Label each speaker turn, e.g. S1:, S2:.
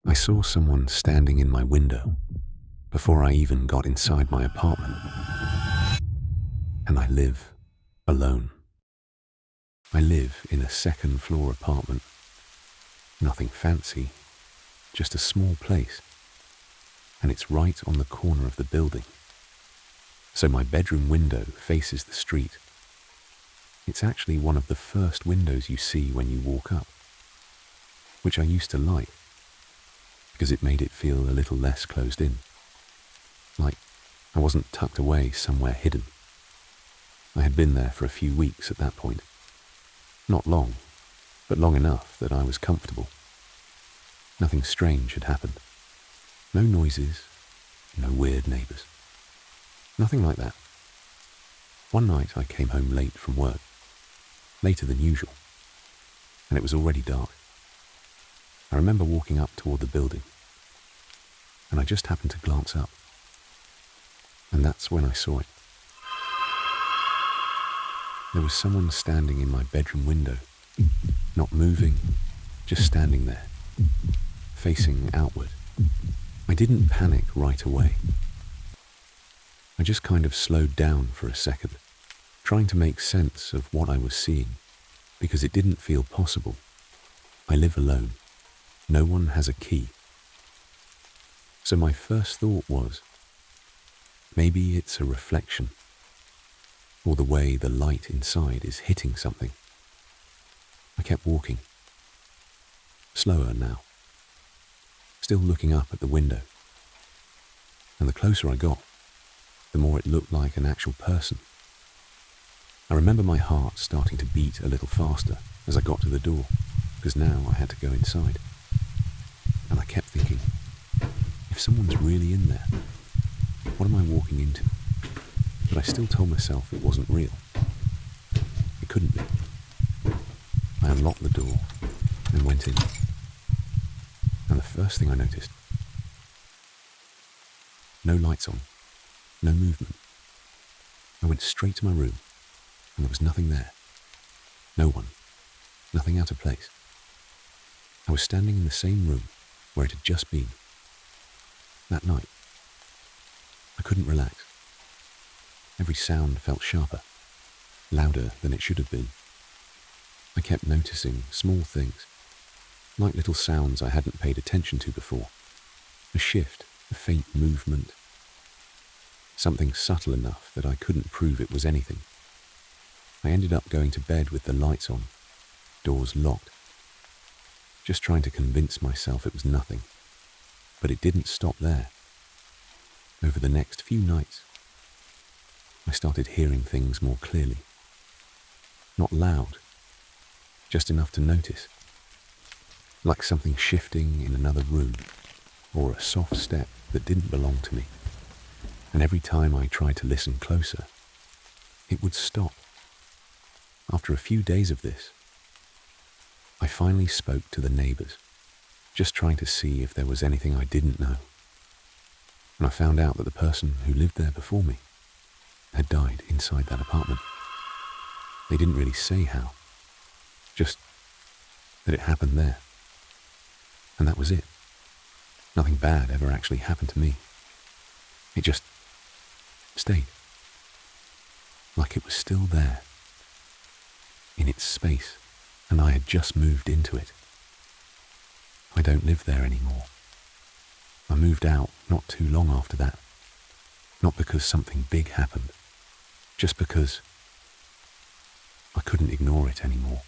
S1: I saw someone standing in my window before I even got inside my apartment. And I live alone. I live in a second-floor apartment. Nothing fancy, just a small place. And it's right on the corner of the building. So my bedroom window faces the street. It's actually one of the first windows you see when you walk up, which I used to like, because it made it feel a little less closed in. Like I wasn't tucked away somewhere hidden. I had been there for a few weeks at that point. Not long, but long enough that I was comfortable. Nothing strange had happened. No noises, no weird neighbours. Nothing like that. One night I came home late from work, later than usual, and it was already dark. I remember walking up toward the building, and I just happened to glance up, and that's when I saw it. There was someone standing in my bedroom window, not moving, just standing there, facing outward. I didn't panic right away. I just kind of slowed down for a second, trying to make sense of what I was seeing, because it didn't feel possible. I live alone. No one has a key. So my first thought was, maybe it's a reflection, or the way the light inside is hitting something. I kept walking, slower now, still looking up at the window. And the closer I got, the more it looked like an actual person. I remember my heart starting to beat a little faster as I got to the door, because now I had to go inside. And I kept thinking, if someone's really in there, what am I walking into? But I still told myself it wasn't real. It couldn't be. I unlocked the door and went in. And the first thing I noticed, no lights on, no movement. I went straight to my room, and there was nothing there. No one, nothing out of place. I was standing in the same room where it had just been. That night, I couldn't relax. Every sound felt sharper, louder than it should have been. I kept noticing small things, like little sounds I hadn't paid attention to before. A shift, a faint movement. Something subtle enough that I couldn't prove it was anything. I ended up going to bed with the lights on, doors locked, just trying to convince myself it was nothing. But it didn't stop there. Over the next few nights, I started hearing things more clearly. Not loud, just enough to notice. Like something shifting in another room, or a soft step that didn't belong to me. And every time I tried to listen closer, it would stop. After a few days of this, I finally spoke to the neighbours, just trying to see if there was anything I didn't know. And I found out that the person who lived there before me had died inside that apartment. They didn't really say how, just that it happened there. And that was it. Nothing bad ever actually happened to me. It just stayed. Like it was still there, in its space, and I had just moved into it. I don't live there anymore. I moved out not too long after that. Not because something big happened, just because I couldn't ignore it anymore.